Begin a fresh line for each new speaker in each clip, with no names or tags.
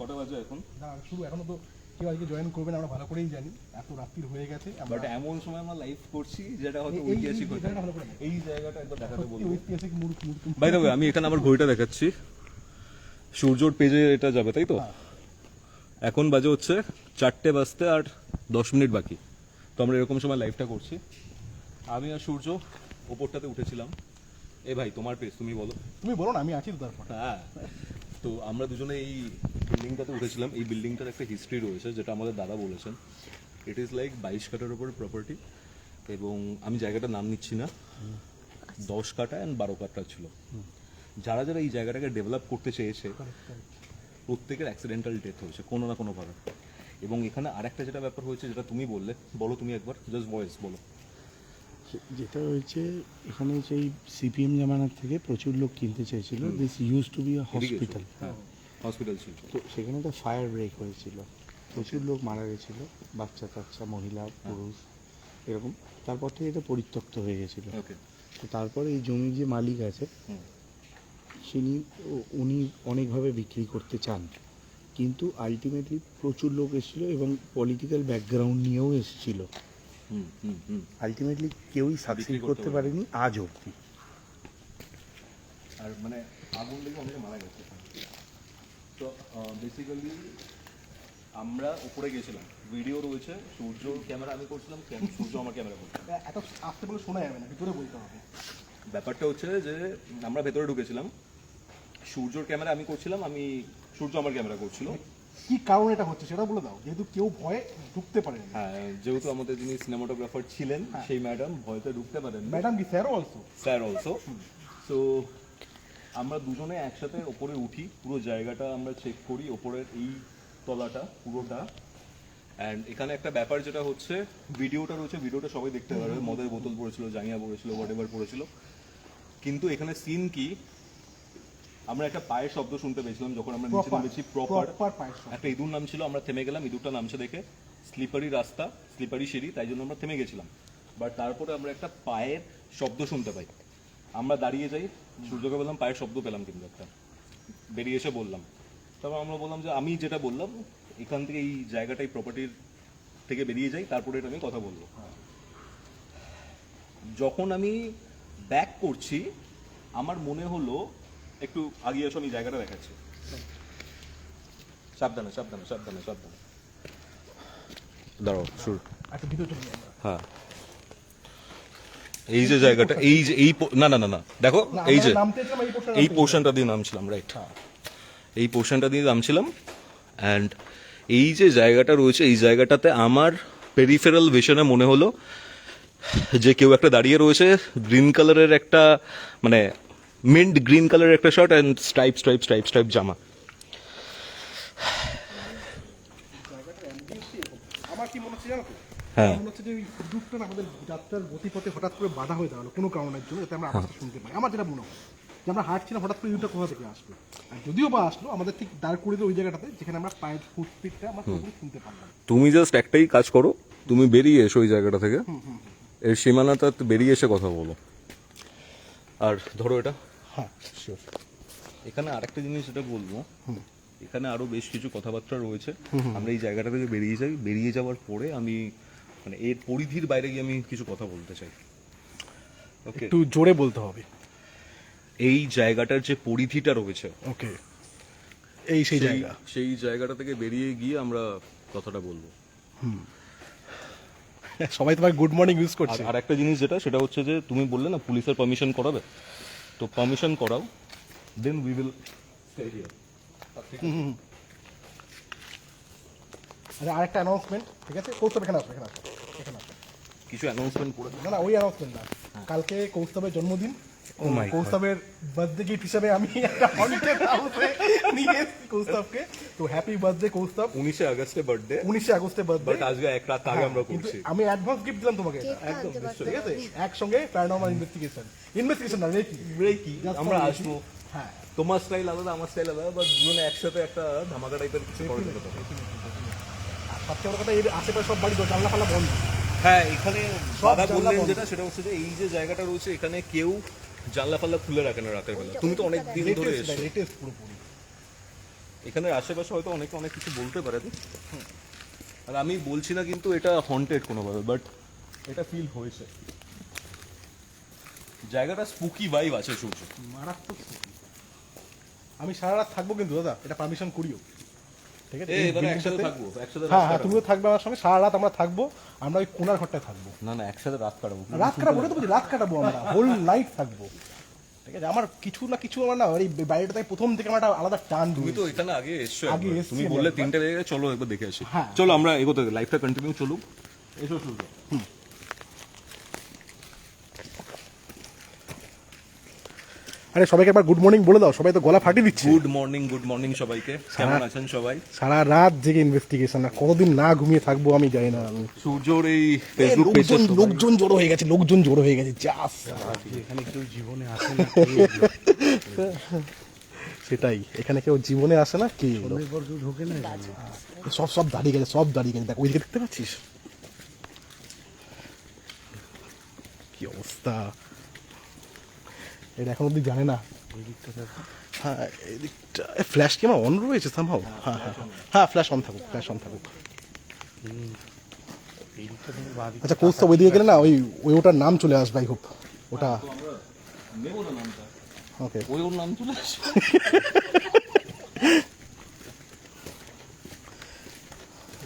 কটা বাজে এখন?
না শুরু এখনো তো কেউ আজকে জয়েন করবেন আমরা ভালো করেই জানি, এত রাত্রির হয়ে গেছে।
বাট এমন সময় আমরা লাইভ করছি যেটা হয়তো ঐতিহাসিক হতে পারে। এই জায়গাটা একবার দেখাতে বলবো।
ঐতিহাসিক মুহূর্ত।
বাই দ্য ওয়ে আমি এখানে আমার ঘড়িটা দেখাচ্ছি, সূর্যর পেজে এটা যাবে তাই তো? এখন বাজে হচ্ছে 4টে বাজতে আর 10 মিনিট বাকি। তো আমরা এরকম সময় লাইভটা করছি। আমি আর সূর্য ওপরটাতে উঠেছিলাম। এ ভাই তোমার পেজ, তুমি বলো।
তুমি বলো না, আমি আছি তো তারপর।
হ্যাঁ, তো আমরা দুজনে এই বিল্ডিংটাতে উঠেছিলাম। এই বিল্ডিংটার একটা হিস্ট্রি রয়েছে যেটা আমাদের দাদা বলেছেন। ইট ইজ লাইক 22 কাঠার উপর প্রপার্টি, এবং আমি জায়গাটার নাম নিচ্ছি না, 10 কাঠা অ্যান্ড 12 কাঠা ছিল। যারা যারা এই জায়গাটাকে ডেভেলপ করতে চেয়েছে প্রত্যেকের অ্যাক্সিডেন্টাল ডেথ হয়েছে কোনো না কোনোভাবে। এবং এখানে আরেকটা যেটা ব্যাপার হয়েছে যেটা তুমি বললে, বলো তুমি একবার, জাস্ট ভয়েস বলো।
যেটা হয়েছে এখানে সেই সিপিএম জামানার থেকে প্রচুর লোক কিনতে চেয়েছিল। This use to be a hospital.
হ্যাঁ, হসপিটাল ছিল।
তো সেখানে একটা ফায়ার ব্রেক হয়েছিল, প্রচুর লোক মারা গেছিল, বাচ্চা কাচ্চা, মহিলা, পুরুষ, এরকম। তারপর থেকে এটা পরিত্যক্ত হয়ে গেছিল।
ওকে।
তো তারপরে এই জমির যে মালিক আছে উনি অনেকভাবে বিক্রি করতে চান, কিন্তু আলটিমেটলি প্রচুর লোক এসেছিল এবং পলিটিক্যাল ব্যাকগ্রাউন্ড নিয়েও এসেছিল। আলটিমেটলি কেউই সাকসিড করতে পারেনি আজ অবধি।
আর মানে আগুন লেগে অনেকে মারা গেছে। তো বেসিক্যালি আমরা উপরে গেছিলাম, ভিডিও রয়েছে, সূর্য ক্যামেরা আমি করছিলাম, সূর্য আমার ক্যামেরা করছিলাম।
এত আসতে বলে শোনা যাবে না, ভিতরে বলতে হবে।
ব্যাপারটা হচ্ছে যে আমরা ভেতরে ঢুকেছিলাম, সূর্যর ক্যামেরা আমি করছিলাম, সূর্য আমার ক্যামেরা করছিল।
কি কারণ এটা হচ্ছে সেটা বলে দাও, যেহেতু কেউ ভয়ে ঢুকতে পারেনি।
হ্যাঁ, যেহেতু আমাদের যিনি সিনেমাটোগ্রাফার ছিলেন সেই ম্যাডাম ভয়তে ঢুকতে পারেন।
ম্যাডাম কি sir also?
Sir also. So আমরা দুজনে একসাথে ওপরে উঠি, পুরো জায়গাটা আমরা চেক করি, ওপরের এই তলাটা পুরোটা। অ্যান্ড এখানে একটা ব্যাপার যেটা হচ্ছে, ভিডিওটা রয়েছে, ভিডিওটা সবাই দেখতে পারবে। মদের বোতল পড়েছিল, জাঙ্গিয়া পড়েছিল, হোয়াট এভার পড়েছিল। কিন্তু এখানে সিন কি, আমরা একটা পায়ের শব্দ শুনতে পেয়েছিলাম যখন আমরা নিচে নেমেছি। প্রপার একটা ইঁদুর নামছিল, আমরা থেমে গেলাম ইঁদুরটা নামছে দেখে। স্লিপারি রাস্তা, স্লিপারি সিঁড়ি, তাই জন্য আমরা থেমে গেছিলাম। বাট তারপরে আমরা একটা পায়ের শব্দ শুনতে পাই, আমরা দাঁড়িয়ে যাই, সূর্যকে বললাম পায়ের শব্দ পেলাম কিন্তু একটা, বেরিয়ে এসে বললাম। তারপর আমরা বললাম যে আমি যেটা বললাম এখান থেকে এই জায়গাটাই প্রপার্টির থেকে বেরিয়ে যাই, তারপরে এটা আমি কথা বলবো। যখন আমি ব্যাক করছি আমার মনে হলো একটু আগিয়ে এসো, আমি জায়গাটা দেখাচ্ছি। সাবধানে সাবধানে সাবধানে সাবধানে দাঁড়াও শুরু।
আচ্ছা ভিতরে চলে যাই আমরা।
হ্যাঁ, এই যে জায়গাটা, এই যে না না না না দেখো, এই যে এই পোর্শনটা দিয়ে নামছিলাম, রাইট? এই পোর্শনটা দিয়ে নামছিলাম। অ্যান্ড এই যে জায়গাটা রয়েছে, এই জায়গাটাতে আমার পেরিফেরাল ভিশনে মনে হলো যে কেউ একটা দাঁড়িয়ে রয়েছে, গ্রিন কালারের একটা, মানে মিন্ট গ্রিন কালারের একটা shirt and stripe stripe stripe stripe জামা।
আমার কি মনে হচ্ছে জানো তো?
হ্যাঁ,
মনে হচ্ছে যে ওই দুধটা না আমাদের যাত্রার গতিপথে হঠাৎ করে বাধা হয়ে দাঁড়ালো কোনো কারণের জন্য, যাতে আমরা আওয়াজটা শুনতে পাই। আমার যেটা মনে হয় যে আমরা হাঁটছিলাম, হঠাৎ করে ইউটা কোথা থেকে আসলো, আর যদিও বা আসলো আমাদের ঠিক দাঁড় করে দিয়ে ওই জায়গাটাতে যেখানে আমরা পায়ের ফুটপিটটা আমরা পুরোপুরি শুনতে পারলাম।
তুমি জাস্ট একটাই কাজ করো, তুমি বেরিয়ে এসো ওই জায়গাটা থেকে, এর সীমানাটা বেরিয়ে এসে কথা বলো। আর ধরো এটা,
হ্যাঁ শিওর।
এখানে আরেকটা জিনিস যেটা বলবো, এখানে আরো বেশ কিছু কথাবার্তা রয়েছে। আমরা এই জায়গাটা থেকে বেরিয়ে যাই, বেরিয়ে যাওয়ার পরে আমি মানে এর পরিধির বাইরে গিয়ে আমি কিছু কথা বলতে চাই। ওকে,
একটু জোরে বলতে হবে।
এই জায়গাটার যে পরিধিটা রয়েছে,
ওকে, এই সেই জায়গা,
সেই জায়গাটা থেকে বেরিয়ে গিয়ে আমরা কথাটা বলবো।
সবাই তোমার গুড মর্নিং ইউজ করছে।
আর একটা জিনিস যেটা, সেটা হচ্ছে যে তুমি বললে না পুলিশের পারমিশন করাবে, তো পারমিশন করাও, then we will stay here.
আচ্ছা আরেকটা অ্যানাউন্সমেন্ট, ঠিক আছে? কৌস্তব এখানে আসবে, এখানে আসবে, এখানে আসবে।
কিছু অ্যানাউন্সমেন্ট করে
না না, ওই অ্যানাউন্সমেন্ট না, কালকে কৌস্তবের জন্মদিন। কৌস্তবের বার্থডে গিফট হিসাবে আমি একটা হন্টেড হাউসে নিয়ে এসেছি কৌস্তবকে। তো হ্যাপি বার্থডে কৌস্তব।
19 আগস্টে বার্থডে,
19 আগস্টে বার্থডে,
বাট আজকে এক রাত আগে আমরা
কিন্তু
করছি।
আমি অ্যাডভান্স গিফট দিলাম তোমাকে এটা, একদম ঠিক আছে? একসঙ্গে প্যারানর্মাল ইনভেস্টিগেশন না,
ব্রেকি আমরা আসবো,
হ্যাঁ
তোমার স্টাইল আলাদা, আমার স্টাইল আলাদা, বাট দুজনে একসাথে একটা ধামাকা টাইপের কিছু করে দিতে পারবো।
আর সবচেয়ে বড় কথা, এর আশেপাশে সব বাড়ি জানলা ফালা বন্ধ।
হ্যাঁ, এখানে বাধা
জানলা
বললেন
বন্ধ।
যেটা, সেটা হচ্ছে যে এই যে জায়গাটা রয়েছে এখানে কেউ জানলা ফাল্লা খুলে রাখে না রাতের বেলা। তুমি তো অনেক দিন ধরে এসছো,
লেটেস্ট পুরোপুরি।
এখানে আশেপাশে হয়তো অনেকে অনেক কিছু বলতে পারেন, আর আমি বলছি না কিন্তু এটা হন্টেড কোনোভাবে, বাট এটা ফিল হয়েছে। জায়গাটা স্পুকি ভাইব আছে সূর্য।
মারাত্মক spooky। আমি সারা রাত থাকবো কিন্তু দাদা, এটা পারমিশন করিও, ঠিক আছে? এই
এবারে
building
একসাথে
টাতে-
থাকবো, একসাথে
হ্যাঁ
রাত
হ্যাঁ,
কাটাবো।
তুমিও থাকবে আমার সঙ্গে, সারা রাত আমরা থাকবো। আমরা ওই কোনার ঘরটায় থাকবো,
না না, একসাথে রাত কাটাবো।
রাত কাটাবো, ওটা তো বলছি, রাত কাটাবো আমরা, হোল নাইট থাকবো, ঠিক আছে? আমার কিছু না কিছু, আমার না এই বাড়িটা থেকে প্রথম থেকে আমার একটা আলাদা টান।
তুমি তো এখানে আগে এসছো
আগে
একবার।
এসছি
তুমি
আমি
বললে
একবার।
3টে বেজে গেছে, চলো একবার দেখে আসি।
হ্যাঁ।
চলো আমরা এগোতে, লাইফটা কন্টিনিউ চলুক। এসো সূর্য।
আরে সবাইকে একবার গুড মর্নিং বলে দাও, সবাই তো গলা ফাটিয়ে দিচ্ছে।
গুড মর্নিং সবাইকে। কেমন আছেন সবাই?
সারা রাত জেগে ইনভেস্টিগেশন, কতদিন না ঘুমিয়ে থাকবো আমি জানি না। আমি
সূর্যর এই ফেসবুক পেজে
লোকজন জড়ো হয়ে গেছে, লোকজন জড়ো হয়ে গেছে, জাস
এখানে কেউ জীবনে আসে না,
সেটাই, এখানে কেউ জীবনে আসে না, কি এলো?
সন্ধ্যের পর কেউ ঢোকে না এখানে।
সব দাঁড়িয়ে গেছে, সব দাঁড়িয়ে গেছে। দেখ ওইদিকে দেখতে পাচ্ছিস কি অবস্থা? এটা এখন অব্দি জানে না। হ্যাঁ এদিকটা ফ্ল্যাশ কি আমার অন রয়েছে সামহাও? হ্যাঁ হ্যাঁ হ্যাঁ, ফ্ল্যাশ অন থাকুক, ফ্ল্যাশ অন থাকুক। আচ্ছা কোস্তা ওইদিকে গেলে না ওই ওই ওটার নাম চলে আসবে, আই হোপ ওটা।
নেবো না নামটা,
ওকে,
ওই ওর নাম চলে আসে।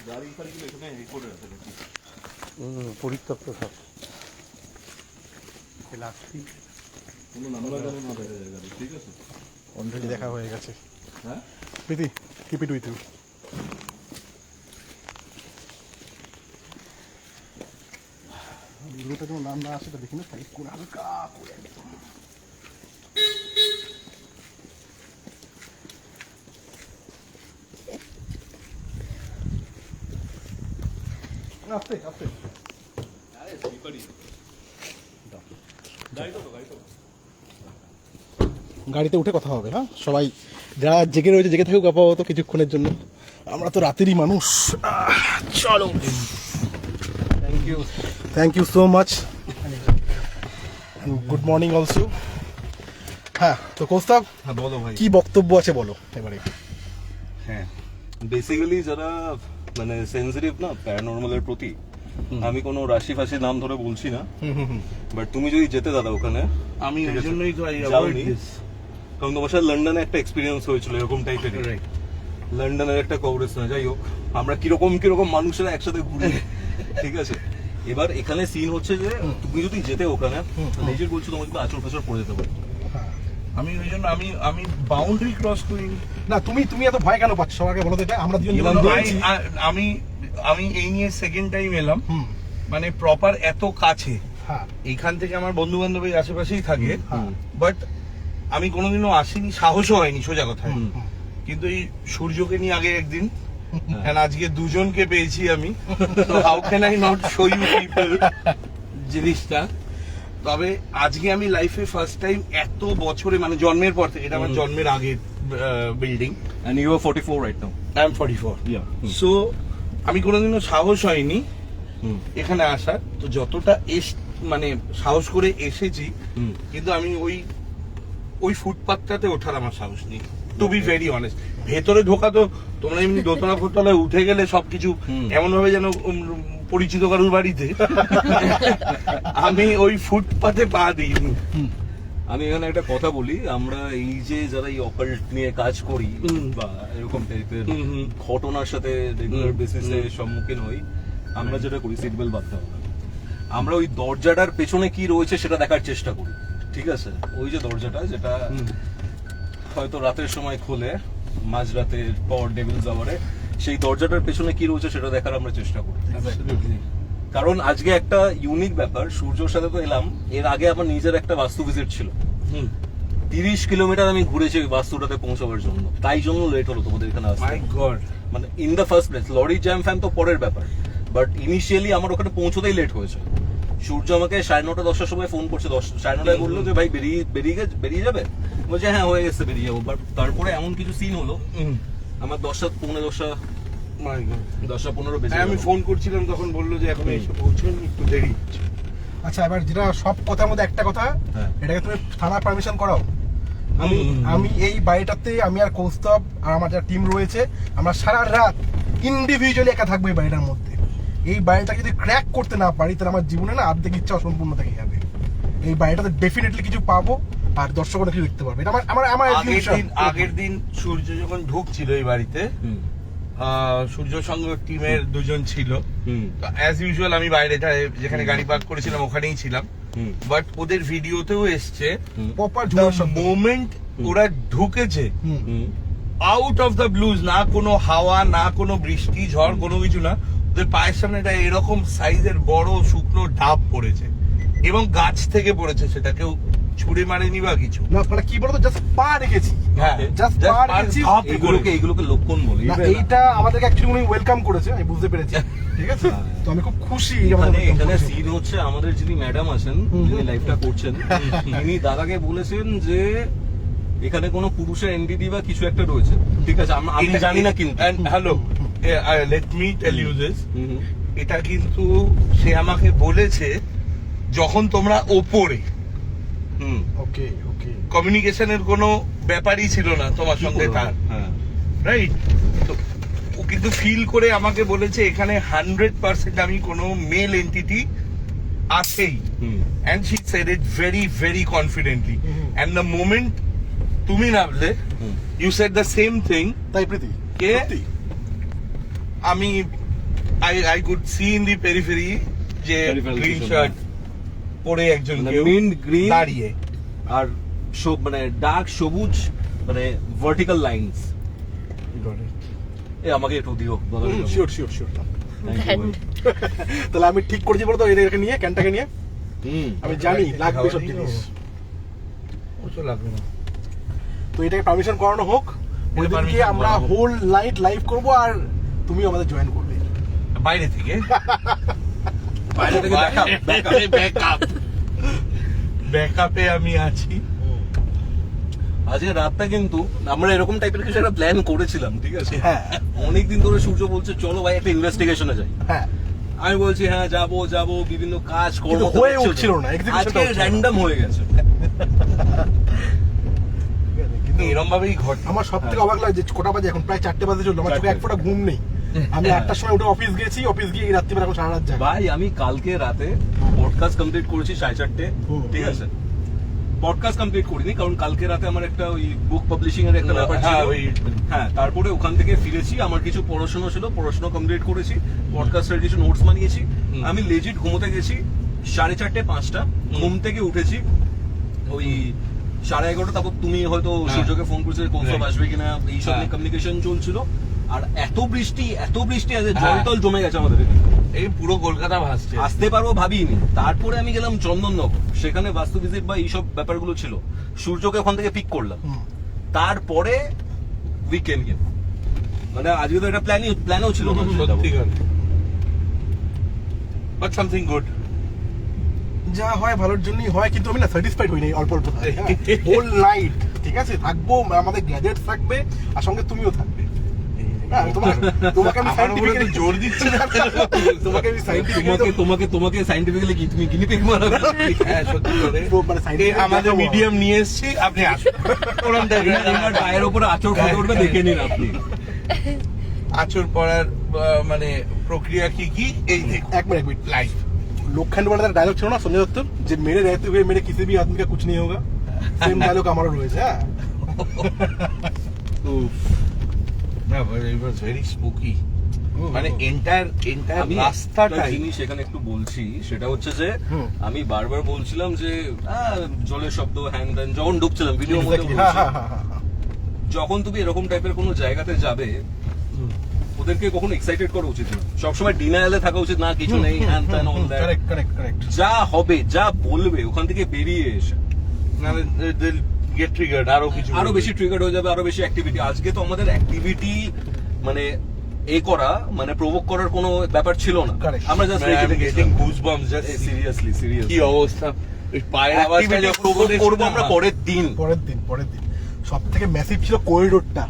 গাড়ি ফাড়িগুলো এখানে করে রাখে নাকি?
পরিত্যক্ত সব লাস্টি
কোনো নাম্বার গাড়ি না দেখা যায় গাড়ি, ঠিক আছে?
অলরেডি দেখা হয়ে গেছে।
হ্যাঁ,
প্রীতি কিপ ইট উইথ ইউ। ভিডিওটা যেন নাম না আসে, তা দেখি না, সাইড করে হালকা করে একদম। আস্তে আস্তে
আরে স্লিপারি। গাড়ি তো গাড়ি তো
গাড়িতে উঠে কথা হবে। হ্যাঁ সবাই যারা জেগে রয়েছে জেগে থাকুক আপাতত কিছুক্ষণের জন্য, আমরা তো রাতেরই মানুষ। চলো, thank you so much, good morning also. হ্যাঁ তো কৌস্তব,
হ্যাঁ বলো ভাই।
কি বক্তব্য আছে বলো এবারে।
হ্যাঁ, বেসিক্যালি যারা মানে সেনসিটিভ না প্যারানরমালের প্রতি, আমি কোনো রাশি ফাশি নাম ধরে বলছি না, বাট তুমি যদি যেতে দাদা ওখানে,
আমি
ঠিক
ওই
আছে।
জন্যই তো
যাওনি। কারণ তোমার সাথে লন্ডনে একটা এক্সপিরিয়েন্স হয়েছিল এরকম টাইপের। লন্ডনের একটা কংগ্রেস না, যাই হোক, আমরা কিরকম মানুষেরা একসাথে ঘুরি, ঠিক আছে? এবার এখানে সিন হচ্ছে যে তুমি যদি যেতে ওখানে, নিজের বলছো তোমাকে আচর ফাচর পড়ে যেতে পারে।
আমি ওই জন্য আমি বাউন্ডারি ক্রস করি।
না তুমি এত ভয় কেন পাচ্ছ? সবাইকে বলো তো এটা, আমরা দুজন যেমন দৌড়েছি।
আমি আমি এই নিয়ে সেকেন্ড টাইম এলাম, মানে প্রপার এত কাছে।
হ্যাঁ
এইখান থেকে আমার বন্ধু বান্ধব আশেপাশেই থাকে,
হ্যাঁ।
বাট আমি কোনোদিনও আসিনি, সাহসও হয়নি সোজা কথা।
হুম।
কিন্তু এই সূর্যকে নিয়ে আগে একদিন, and আজকে দুজনকে পেয়েছি আমি, তো how can I not show you people জিনিসটা। তবে আজকে আমি লাইফে ফার্স্ট টাইম এত বছরে, মানে জন্মের পর থেকে, এটা আমার জন্মের আগের building.
And you are 44 right now.
I am 44।
Yeah.
So আমি কোনোদিনও সাহস হয়নি
হুম।
এখানে আসার, তো যতটা মানে সাহস করে এসেছি,
হুম।
কিন্তু আমি ওই ফুটপাথটাতে ওঠার আমার সাহস নেই, টু বি ভেরি অনেস্ট। ভেতরে ঢোকা তো তোমরা এমনি দোতলা ফোতলায় উঠে গেলে সবকিছু এমন ভাবে যেন পরিচিত কারুর বাড়িতে, আমি ওই ফুটপাথে পা দিই।
আমি এখানে একটা কথা বলি, আমরা এই যে যারা এই অকাল্ট নিয়ে কাজ করি বা এরকম টাইপের ঘটনার সাথে রেগুলার বেসিসে সম্মুখীন হই, আমরা যেটা করি সিট বেল্ট বাঁধতে হবে না। আমরা ওই দরজাটার পেছনে কি রয়েছে সেটা দেখার চেষ্টা করি, ঠিক আছে? ওই যে দরজাটা যেটা হয়তো রাতের সময় খোলে, মাঝরাতের পর ডেভিলস আওয়ারে, সেই দরজাটার পেছনে কি রয়েছে সেটা দেখার আমরা চেষ্টা করি। কারণ আজকে একটা ইউনিক ব্যাপার, সূর্যর সাথে তো এলাম, এর আগে আমার নিজের একটা বাস্তু ভিজিট ছিল। 30 কিলোমিটার আমি ঘুরেছি ওই বাস্তুটাতে পৌঁছাবার জন্য, তাই জন্য লেট হলো তোমাদের এখানে আসতে।
মাই গড,
মানে in the first place lorry jam ফ্যাম তো পরের ব্যাপার, বাট ইনিশিয়ালি আমার ওখানে পৌঁছতেই লেট হয়েছে। সূর্য আমাকে 9:30 10টার সময় ফোন করছে, 9:30 বললো যে ভাই বেরিয়ে যাবে, বলছে হ্যাঁ হয়ে গেছে বেরিয়ে যাবো। বাট তারপরে এমন কিছু সিন হলো, আমার 10টা 15 বেজে
আমি
গেল।
ফোন করছিলাম তখন বললো যে এখন এসে পৌঁছয়নি, একটু দেরি।
আচ্ছা এবার যেটা সব কথার মধ্যে একটা কথা,
হ্যাঁ।
এটাকে তুমি থানার পারমিশন করাও, আমি এই বাড়িটাতে আমি আর কৌস্তব আর আমার যারা টিম রয়েছে আমরা সারা রাত ইন্ডিভিজুয়ালি একা থাকবো এই বাড়িটার মধ্যে। এই বাড়িটা যদি ক্র্যাক করতে না পারি তাহলে আমার জীবনে না অর্ধেক ইচ্ছা অসম্পূর্ণ থেকে যাবে। এই বাড়িটাতে ডেফিনেটলি কিছু পাবো আর দর্শকরা কিছু দেখতে পারবে। এটা আমার আমার
আগের দিন সূর্য যখন ঢুকছিল এই বাড়িতে, সূর্য সঙ্গে টিমের দুজন ছিল, অ্যাজ ইউজুয়াল আমি বাইরে যেখানে গাড়ি পার্ক করেছিলাম ওখানেই ছিলাম, বাট ওদের ভিডিওতেও এসছে
প্রপার
মোমেন্ট ওরা ঢুকেছে আউট অফ দ্য ব্লুজ, না কোনো হাওয়া না কোনো বৃষ্টি ঝড় কোনো কিছু না, ওদের পায়ের সামনে একটা এরকম সাইজের বড় শুকনো ডাব পড়েছে এবং গাছ থেকে পড়েছে, সেটা কেউ ছুঁড়ে মারেনি বা কিছু
না। মানে কি বলতো, জাস্ট পা রেখেছি,
হ্যাঁ
জাস্ট পা রেখেছি।
এগুলোকে লক্ষণ বলে।
না, এইটা আমাদেরকে অ্যাকচুয়ালি উনি ওয়েলকাম করেছে, আমি বুঝতে পেরেছি, ঠিক আছে। তো আমি খুব খুশি।
এখানে সিন হচ্ছে আমাদের যিনি ম্যাডাম আছেন, যিনি লাইভটা করছেন, তিনি দাদাকে বলেছেন যে এখানে কোনো পুরুষের এনটিটি বা কিছু একটা রয়েছে, ঠিক আছে, আমি জানি না কিন্তু।
Hello, let me tell you this, এটা কিন্তু সে আমাকে বলেছে যখন তোমরা ওপরে,
ওকে ওকে,
কমিউনিকেশনের কোনো ব্যাপারই ছিল না তোমার সঙ্গে তার, রাইট? তো ও কিন্তু ফিল করে আমাকে বলেছে এখানে 100% আমি কোনো মেল এন্টিটি আছেই, and she said it very very confidently, and the moment তুমি নামলে you said the same thing,
তাই প্রীতি
কে আমি I could see in the periphery যে গ্রিন শার্ট পরে একজন
মিন্ট গ্রিন
দাঁড়িয়ে
আর মানে ডার্ক সবুজ, মানে ভার্টিক্যাল লাইনস। আমাকে একটু দিও।
Sure sure sure. তাহলে আমি ঠিক করেছি বলতো এটাকে নিয়ে, ক্যানটাকে নিয়ে। আমি জানি লাগবে সব জিনিস,
ওটা লাগবে না।
তো এটাকে পারমিশন করানো হোক, ওইদিনকে আমরা হোল নাইট লাইভ করব আর তুমি আমাদের জয়েন করবে
বাইরে থেকে। ব্যাকআপে আমি আছি।
আজকে রাতটা কিন্তু আমরা এরকম টাইপের কিছু একটা প্ল্যান করেছিলাম, ঠিক আছে।
হ্যাঁ,
অনেকদিন ধরে সূর্য বলছে চলো ভাই একটা ইনভেস্টিগেশনে যাই।
হ্যাঁ,
আমি বলছি হ্যাঁ যাবো, বিভিন্ন কাজ
কিন্তু হয়ে উঠছিল না,
আজকে র্যান্ডম হয়ে গেছে।
কিন্তু এরকম ভাবেই ঘটে।
আমার সব থেকে অবাক লাগে যে কটা বাজে এখন, প্রায় 4টে বাজে চললো, আমার চোখে এক ফোঁটা ঘুম নেই। আমি 8টার সময় উঠে অফিস গেছি, অফিস গিয়ে এই রাত্রিবেলা এখন সারা রাত যাই।
ভাই আমি কালকে রাতে পডকাস্ট কমপ্লিট করেছি 4:30, ঠিক আছে। পডকাস্ট কমপ্লিট করিনি কারণ কালকে রাতে আমার একটা ওই বুক পাবলিশিং এর একটা ব্যাপার ছিল। হ্যাঁ, তারপরে ওখান থেকে ফিরেছি, আমার কিছু পড়াশোনা ছিল, পড়াশোনা কমপ্লিট করেছি, পডকাস্টের কিছু নোটস বানিয়েছি। আমি লেজিট ঘুমোতে গেছি 4:30 5টা, ঘুম থেকে উঠেছি ওই 11:30। তারপর তুমি হয়তো সূর্যকে ফোন করেছিলে কৌশল আসবে কিনা, এইসব নিয়ে কমিউনিকেশন চলছিল। আর এত বৃষ্টি আছে, জল জমে গেছে আমাদের,
এই পুরো কলকাতা ভাসছে।
আসতে পারবো ভাবিনি। তারপরে আমি গেলাম চন্দননগর, সেখানে বাস্তু ভিজিট বা এইসব ব্যাপারগুলো ছিল, সূর্যকে ওখান থেকে পিক করলাম। তারপরে উইকেন্ড গেম, মানে আজকে তো এটা প্ল্যানও ছিল না,
সত্যি কথা, বাট সামথিং গুড।
যা হয় ভালোর জন্যই হয়, কিন্তু আমি না স্যাটিসফাইড হইনি অল্প অল্প। হোল নাইট ঠিক আছে থাকবো, আমাদের গ্যাজেট থাকবে আর সঙ্গে তুমিও থাকবে। তোমাকে আমি সাইন্টিফিক্যালি
জোর দিচ্ছি না,
তোমাকে আমি
তোমাকে সাইন্টিফিক্যালি কি তুমি গিনি পিগ মারাবে?
হ্যাঁ সত্যি করে,
মানে সাইন্টিফিক
আমাদের মিডিয়াম নিয়ে এসেছি, আপনি আসুন।
পায়ের উপরে আচর ফুটে উঠবে, দেখে নিন আপনি।
আচর পড়ার মানে প্রক্রিয়া কি এই দেখুন।
এক মিনিট লাইভ लोखंड वाला डायलॉग ছিল না संजय दत्त, যে मेरे रहते हुए मेरे किसी भी आदमी का कुछ नहीं होगा, সেম ডায়লগ আমারও রয়েছে। হ্যাঁ,
না but it was very spooky, মানে এন্টায়ার
আমি
রাস্তাটা
জিনিস এখানে একটু বলছি, সেটা হচ্ছে যে আমি বারবার বলছিলাম যে জলের শব্দ হ্যান ত্যান, যখন ঢুকছিলাম ভিডিওর মধ্যে বলছি, যখন তুমি এরকম টাইপের কোনো জায়গাতে যাবে ওদেরকে কখনো এক্সাইটেড করা উচিত না, সবসময় ডিনায়ালে থাকা উচিত না, কিছু নেই হ্যান ত্যান অল দ্যাট।
কারেক্ট।
যা হবে যা বলবে ওখান থেকে বেরিয়ে এসে
মানে গেট ট্রিগার্ড, আরো
বেশি ট্রিগার্ড হয়ে যাবে, আরো বেশি অ্যাক্টিভিটি। আজকে তো আমাদের অ্যাক্টিভিটি মানে মানে প্রভোক করার কোনো ব্যাপার ছিল না, আমরা just
getting goosebumps, just
seriously
কি অবস্থা। পায়ের আওয়াজটা যখন
করবো আমরা পরের দিন
সব থেকে ম্যাসিভ ছিল করিডোরটা।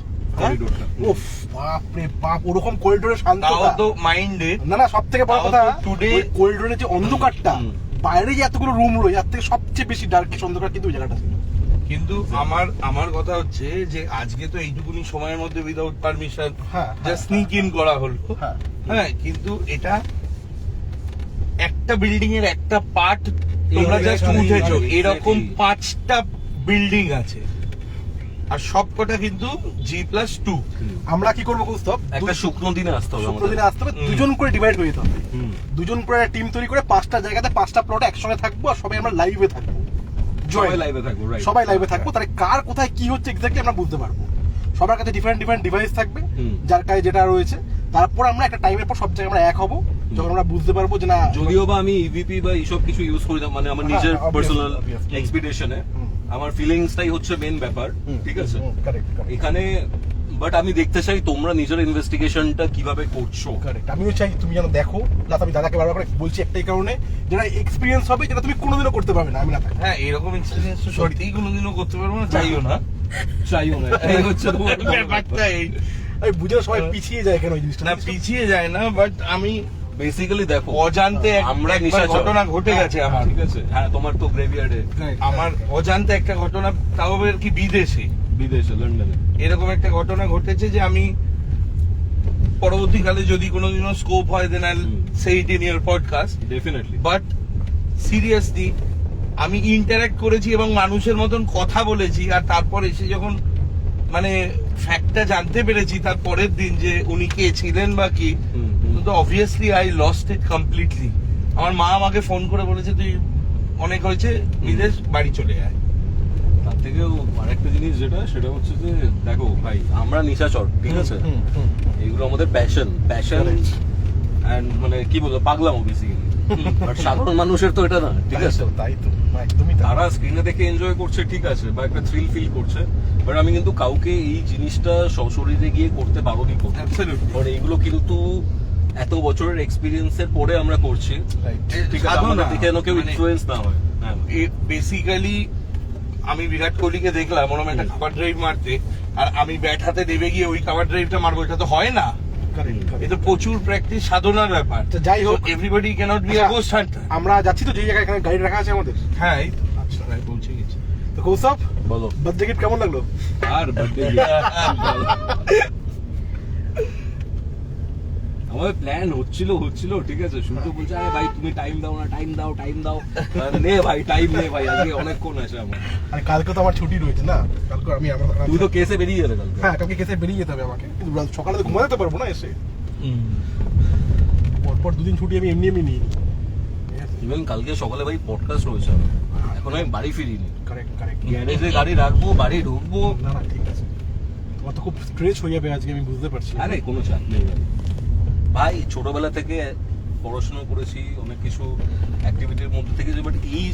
উফ বাপ রে বাপ, ওরকম করিডোরে শান্ততা
তো মাইন্ডে
না, সব থেকে বড় কথা
টুডে
করিডোরের যে অন্ধকারটা, বাইরে যে এতগুলো রুম রয়েছে, তার থেকে সবচেয়ে বেশি ডার্কিশ অন্ধকার কিন্তু ওই জায়গাটা ছিল।
কিন্তু আমার কথা হচ্ছে যে আজকে তো এইটুকুনি সময়ের মধ্যে উইদাউট পারমিশন
হ্যাঁ,
জাস্ট স্নিক ইন করা হলো।
হ্যাঁ।
হ্যাঁ, কিন্তু এটা একটা বিল্ডিং এর একটা পার্ট তোমরা
এই
জাস্ট
exactly,
উঠেছো,
exactly.
এরকম 5টা বিল্ডিং আছে আর সবকটা কিন্তু G+2।
আমরা কি করবো কৌস্তব,
একটা শুকনো দিনে আসতে হবে
শুক্র
আমাদের।
দিনে আসতে হবে, দুজন করে ডিভাইড হয়ে যেতে হবে।
হুম।
দুজন করে টিম তৈরি করে 5টা জায়গাতে 5টা প্লটে একসঙ্গে থাকবো, আর সবাই আমরা লাইভে থাকবো।
সবাই
Join.
লাইভে থাকবো, right?
সবাই লাইভে থাকবো, তাহলে কার কোথায় কি হচ্ছে এক্স্যাক্টলি আমরা বুঝতে পারবো। সবার কাছে ডিফারেন্ট ডিভাইস থাকবে,
হুম।
যার কাছে যেটা রয়েছে। তারপর আমরা একটা টাইমের পর সব জায়গায় আমরা এক হবো, যখন আমরা বুঝতে পারবো যে না,
যদিও বা আমি ইভিপি বা এইসব কিছু ইউজ করি না, মানে আমার
হ্যাঁ,
নিজের
obviously,
পার্সোনাল
obviously.
এক্সপিডিশনে
হুম।
আমার ফিলিংসটাই হচ্ছে মেন ব্যাপার, ঠিক আছে?
কারেক্ট
এখানে বাট আমি দেখতে চাই তোমরা নিজের ইনভেস্টিগেশনটা কিভাবে করছো।
কারেক্ট। আমিও চাই তুমি যেন দেখো, প্লাস আমি দাদাকে বারবার করে বলছি একটাই কারণে, যেটা এক্সপিরিয়েন্স হবে, যেটা তুমি কোনোদিনও করতে পারবে না আমি না থাকলে।
হ্যাঁ, এরকম এক্সপিরিয়েন্স তো সত্যিই কোনোদিনও করতে পারবো না, চাইও না।
চাইও না, এই হচ্ছে তোমার
ব্যাপারটা এই
আমি বুঝে সবাই পিছিয়ে যায় কেন ওই জিনিসটা।
না, পিছিয়ে যায় না, বাট আমি
বেসিক্যালি দেখো
অজান্তে
আমরা
একবার
নিশাচর।
ঘটনা ঘটে গেছে আমার।
ঠিক আছে, হ্যাঁ তোমার তো গ্রেভিয়ার্ডে
আমার অজান্তে একটা ঘটনা, তাও আবার কি বিদেশে,
বিদেশে লন্ডনে
এরকম একটা ঘটনা ঘটেছে যে আমি পরবর্তীকালে যদি কোনোদিনও স্কোপ হয় then I say it in your podcast.
Definitely.
But seriously আমি ইন্টারঅ্যাক্ট করেছি এবং মানুষের মতন কথা বলেছি, আর তারপর এসে যখন মানে ফ্যাক্টটা জানতে পেরেছি তার পরের দিন যে উনি কে ছিলেন বা কি, তো obviously I lost it completely. আমার মা আমাকে ফোন করে বলেছে তুই অনেক হয়েছে, বিদেশ বাড়ি চলে যায়।
তার থেকেও আরেকটা জিনিস সেটা হচ্ছে যে দেখো ভাই, আমরা নিশাচর, ঠিক আছে? এগুলো আমাদের প্যাশন এন্ড মানে কি বলবো, পাগলামো বেসিক্যালি। বাট সাধারণ মানুষের তো এটা না, ঠিক আছে?
তাই তো একদমই তাই।
তারা স্ক্রিনে দেখে এনজয় করছে, ঠিক আছে, বা একটা থ্রিল ফিল করছে, বাট আমি কিন্তু কাউকে এই জিনিসটা সশরীরে গিয়ে করতে বারণই করবো।
Absolutely.
কারণ এইগুলো কিন্তু এত বছরের এক্সপিরিয়েন্সের পরে আমরা করছি, ঠিক আছে?
সাধনা,
আমাদের দেখে যেন কেউ
মানে-
ইনফ্লুয়েন্স না হয়। হ্যাঁ,
বেসিক্যালি আমি বিরাট কোহলিকে দেখলাম ওরকম একটা কভার ড্রাইভ মারতে, আর আমি ব্যাট হাতে দেবে গিয়ে ওই কভার ড্রাইভটা মারবো, এটা তো হয় না। এটা প্রচুর প্র্যাকটিস, সাধনার ব্যাপার।
তো যাই হোক,
everybody can't be a ghost hunter.
আমরা যাচ্ছি তো যে জায়গায় এখানে গাড়ি রাখা আছে আমাদের।
হ্যাঁ, এই তো প্রায় পৌঁছে গেছি।
তো কৌস্তব,
বলো।
বার্থডে গিফট কেমন লাগলো?
আর বার্থডে আমাদের প্ল্যান হচ্ছিল, ঠিক আছে? শুনতে বলছে আরে ভাই তুমি টাইম দাও না, টাইম দাও। নে ভাই, টাইম নে ভাই, আজকে অনেকক্ষণ আছে আমার।
আর কালকে তো আমার ছুটি রয়েছে না, কালকে আমি
তুই তো কেসে বেরিয়ে যাবে কালকে।
হ্যাঁ, কালকে কেসে বেরিয়ে যেতে হবে আমাকে, কিন্তু সকালে তো ঘুমাতে পারবো না এসে। পরপর দুদিন ছুটি আমি এমনি নিই।
ইভেন কালকে সকালে ভাই পডকাস্ট রয়েছে, এখন আমি বাড়ি ফিরিনি।
কারেক্ট।
গ্যারেজে গাড়ি রাখবো, বাড়ি ঢুকবো।
না ঠিক আছে, তোমার তো খুব স্ট্রেস হয়ে যাবে আজকে, আমি বুঝতে পারছি।
আরে কোনো চাপ নেই ভাই, ছোটবেলা থেকে পড়াশোনা করেছি, অনেক কিছু অ্যাক্টিভিটির মধ্যে থেকে, বাট এই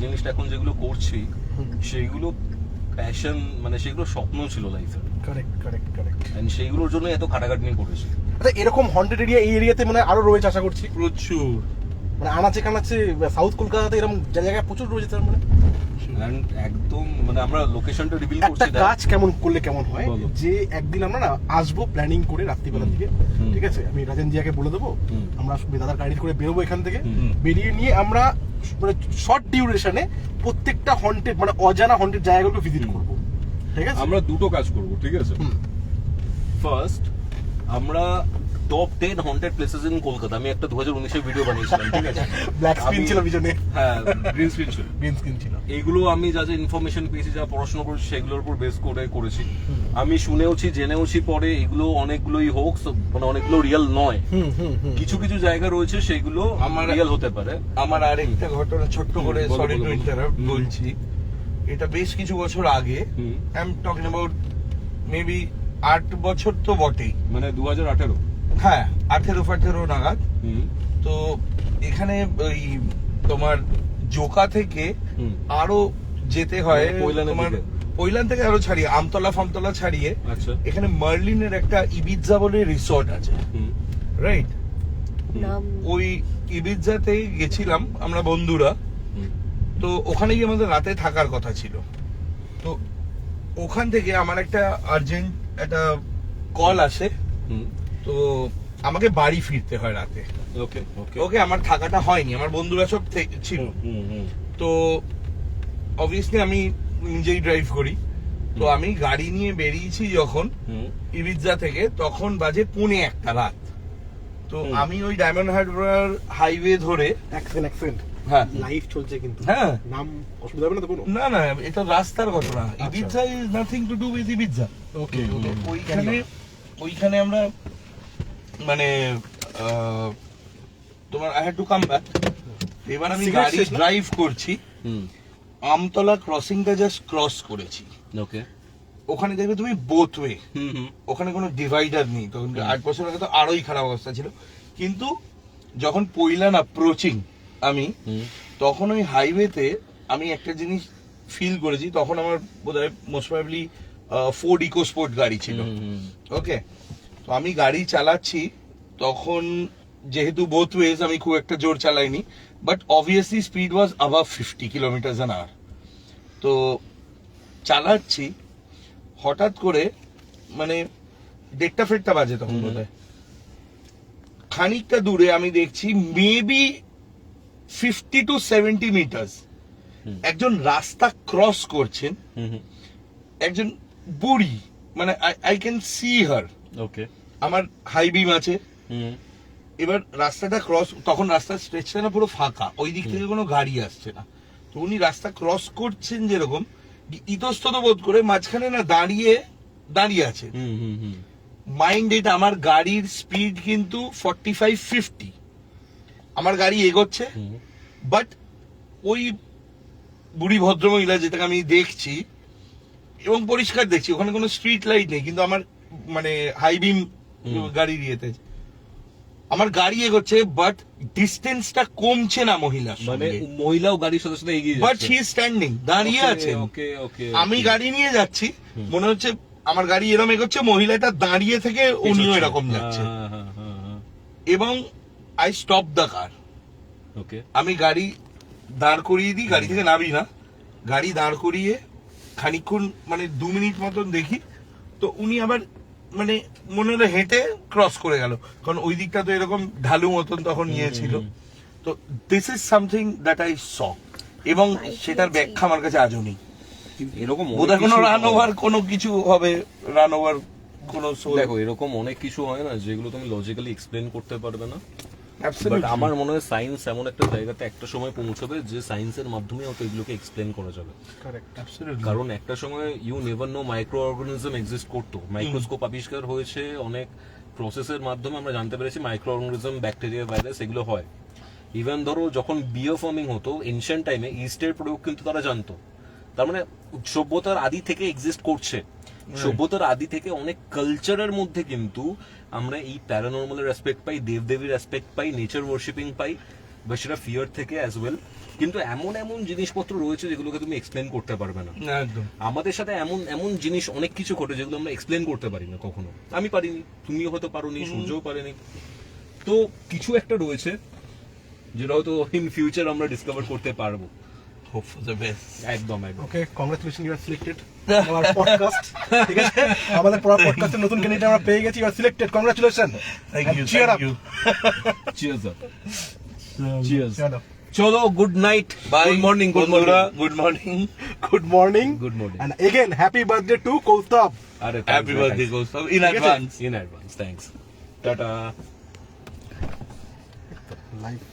জিনিসটা এখন যেগুলো করছি সেইগুলো প্যাশন, মানে সেগুলো স্বপ্ন ছিল লাইফের,
কারেক্ট।
এন্ড সেইগুলোর জন্য এত খাটাখাটনি করেছি।
আচ্ছা, এরকম হন্টেড এরিয়া এই এরিয়াতে মানে আরো রয়েছে আশা করছি।
প্রচুর।
মানে আনাচে কানাচে সাউথ কলকাতাতে এরকম জায়গায় প্রচুর রয়েছে তার মানে।
এন্ড একদম মানে আমরা লোকেশনটা রিভিল
একটা
করছি না।
কাজ কেমন করলে কেমন হয়,
বলো।
যে একদিন আমরা না আসবো প্ল্যানিং করে রাত্রিবেলার দিকে, ঠিক আছে? আমি রাজেন জিয়াকে বলে দেবো, আমরা দাদার গাড়ি করে বেরোবো এখান থেকে, বেরিয়ে নিয়ে আমরা মানে শর্ট ডিউরেশনে প্রত্যেকটা হন্টেড মানে অজানা হন্টেড জায়গাগুলো ভিজিট করবো, ঠিক আছে?
আমরা দুটো কাজ করব, ঠিক আছে? ফার্স্ট আমরা top 10 haunted places in Kolkata, আমি একটা 2019 এর ভিডিও বানিয়েছিলাম, ঠিক আছে?
ব্ল্যাক স্ক্রিন ছিল পিছনে,
হ্যাঁ, গ্রিন স্ক্রিন ছিল।
গ্রিন স্ক্রিন ছিল।
এইগুলো আমি যা ইনফরমেশন পেয়েছি, যা পড়াশোনা করেছি, সেগুলোর উপর বেস করে করেছি। আমি শুনেওছি, জেনেওছি পরে এগুলো অনেকগুলোই হোক, মানে অনেকগুলো রিয়েল নয়। কিছু জায়গা রয়েছে সেগুলো আমার রিয়েল হতে পারে।
আমার আরেকটা ঘটনা ছোট্ট করে,
বলো,
সরি টু
বলো।
ইন্টারাপ্ট, বলছি এটা বেশ কিছু বছর আগে, I am talking about maybe 8 বছর তো বটেই,
মানে 2018।
হ্যাঁ 18 নাগাদ। তো এখানে ওই তোমার জোকা থেকে আরো যেতে হয়,
পৈলানের
তোমার
দিকে।
পৈলান থেকে আরো ছাড়িয়ে আমতলা ফামতলা ছাড়িয়ে
আচ্ছা।
এখানে মার্লিনের একটা ইবিজা বলে রিসর্ট আছে, রাইট? ওই ইবিজাতে গেছিলাম আমরা বন্ধুরা, তো ওখানে গিয়ে আমাদের রাতে থাকার কথা ছিল। তো ওখান থেকে আমার একটা আর্জেন্ট একটা কল আসে, তো আমাকে বাড়ি ফিরতে হয় রাতে।
ওকে
ওকে, আমার থাকাটা হয়নি, আমার বন্ধুরা সব ছিল। তো অবভিয়াসলি আমি নিজেই ড্রাইভ করি। তো আমি গাড়ি নিয়ে বেরিয়েছি যখন ইবিজা থেকে, তখন বাজে 1:45 রাত। তো আমি ওই ডায়মন্ড হারবার হাইওয়ে ধরে,
অ্যাক্সেন্ট
হ্যাঁ
লাইভ চলছে কিন্তু,
হ্যাঁ
নাম অসুবিধা হবে না তো কোনো?
না না, এটা রাস্তার ঘটনা। Ibiza is nothing to do with Ibiza.
Okay
ওইখানে আমরা মানে তোমার I had to come back. এবার আমি
Cigarette
গাড়ি
শেষ না?
ড্রাইভ করছি, আমতলা ক্রসিংটা জাস্ট ক্রস করেছি।
ওকে।
ওখানে দেখবে তুমি বোথ ওয়ে, ওখানে কোনো ডিভাইডার নেই। তখন 8 বছর আগে তো আরোই খারাপ অবস্থা ছিল। কিন্তু যখন পইলান অ্যাপ্রোচিং আমি, তখন ওই হাইওয়েতে আমি একটা জিনিস ফিল করেছি। তখন আমার বোধহয় মোস্ট প্রবাবলি ফোর্ড ইকোস্পোর্ট গাড়ি ছিল। ওকে, তো আমি গাড়ি চালাচ্ছি তখন, যেহেতু বোথ ওয়েজ আমি খুব একটা জোর চালাইনি, but obviously speed was above 50 km/h। তো চালাচ্ছি, হঠাৎ করে মানে 1:30 বাজে তখন বোধহয়, খানিকটা দূরে আমি দেখছি মেবি 50 to 70 মিটার্স একজন রাস্তা ক্রস করছেন, একজন বুড়ি, মানে আই ক্যান সি হার।
ওকে।
আমার হাই বিম আছে। এবার রাস্তাটা ক্রস, তখন রাস্তার স্ট্রেচটা না পুরো ফাঁকা, ওই দিক থেকে কোনো গাড়ি আসছে না। তো উনি রাস্তা ক্রস করছেন যেরকম, ইতস্তত বোধ করে মাঝখানে না দাঁড়িয়ে আছে। মাইন্ড এটা, আমার গাড়ির স্পিড কিন্তু 45-50, আমার গাড়ি এগোচ্ছে, বাট ওই বুড়ি ভদ্রমহিলা যেটাকে আমি দেখছি এবং পরিষ্কার দেখছি, ওখানে কোনো স্ট্রিট লাইট নেই, কিন্তু আমার মানে হাই বিম গাড়ির ইয়েতে আমার গাড়ি এগোচ্ছে, বাট ডিস্টেন্সটা কমছে না মহিলার
মানে
সঙ্গে।
মহিলাও গাড়ির সাথে সাথে এগিয়ে
বাট
যাচ্ছে।
হি ইজ স্ট্যান্ডিং, দাঁড়িয়ে আছেন।
ওকে ওকে।
আমি গাড়ি নিয়ে যাচ্ছি, মনে হচ্ছে আমার গাড়ি এরকম এগোচ্ছে, মহিলাটা দাঁড়িয়ে থেকে উনিও এরকম যাচ্ছে। এবং আই স্টপ দ্য কার।
ওকে।
আমি গাড়ি দাঁড় করিয়ে দিই, গাড়ি থেকে নামি না, গাড়ি দাঁড় করিয়ে খানিকক্ষণ মানে 2 মিনিট মতন দেখি, তো উনি আবার মানে মনে হলো হেঁটে ক্রস করে গেল, কারণ ওই দিকটা তো এরকম ঢালু মতন তখন নিয়েছিল। তো this is something that I saw, এবং সেটার ব্যাখ্যা আমার কাছে আজও নেই।
এরকম
বোধহয় কোনো রান ওভার কোনো কিছু হবে, রান ওভার কোনো
দেখো, এরকম অনেক কিছু হয় না যেগুলো তুমি লজিক্যালি এক্সপ্লেন করতে পারবে না। বাট
অ্যাবসলিউটলি
আমার মনে হয় সায়েন্স এমন একটা জায়গাতে একটা সময় পৌঁছবে যে সায়েন্সের মাধ্যমে হয়তো এগুলোকে এক্সপ্লেন করা যাবে।
কারেক্ট।
অ্যাবসলিউটলি।
কারণ একটা সময় you never know microorganism exist করতো, মাইক্রোস্কোপ আবিষ্কার হয়েছে, অনেক প্রসেসের মাধ্যমে আমরা জানতে পেরেছি মাইক্রো অর্গানিজম, ব্যাকটেরিয়া, ভাইরাস এগুলো হয়। ইভেন ধরো যখন বিও ফার্মিং হতো এনশিয়েন্ট টাইমে, ইস্টের প্রয়োগ কিন্তু তারা জানতো। তার মানে সভ্যতার আদি থেকে এক্সিস্ট করছে। সভ্যতার আদি থেকে অনেক কালচারের মধ্যে কিন্তু আমরা এই প্যারানর্মালের রেসপেক্ট পাই, দেবদেবীর রেসপেক্ট পাই, নেচার ওয়ার্শিপিং পাই, বা সেটা ফিয়ার থেকে অ্যাজ ওয়েল। কিন্তু এমন এমন জিনিসপত্র রয়েছে যেগুলোকে তুমি এক্সপ্লেন করতে পারবে না।
একদম।
আমাদের সাথে এমন এমন জিনিস অনেক কিছু ঘটে যেগুলো আমরা এক্সপ্লেন করতে পারি না কখনো। আমি পারিনি, তুমিও হয়তো পারোনি, সূর্যও পারেনি। তো কিছু একটা রয়েছে যেটা হয়তো ইন ফিউচার আমরা ডিসকভার করতে পারবো।
Hope for the best.
একদম একদম।
Okay, congratulation, you are selected our podcast. ঠিক আছে, আমাদের পডকাস্টের নতুন ক্যান্ডিডেট আমরা পেয়ে গেছি, you are selected, congratulation.
Thank you,
Cheer
thank
up.
You.
Cheers up. Cheers.
চলো,
চলো, good night,
bye.
Good morning, good morning,
good morning.
Good morning,
good morning.
and again happy birthday to Kaustubh.
আরে
happy birthday Kaustubh in advance.
In advance, thanks, tata.
Life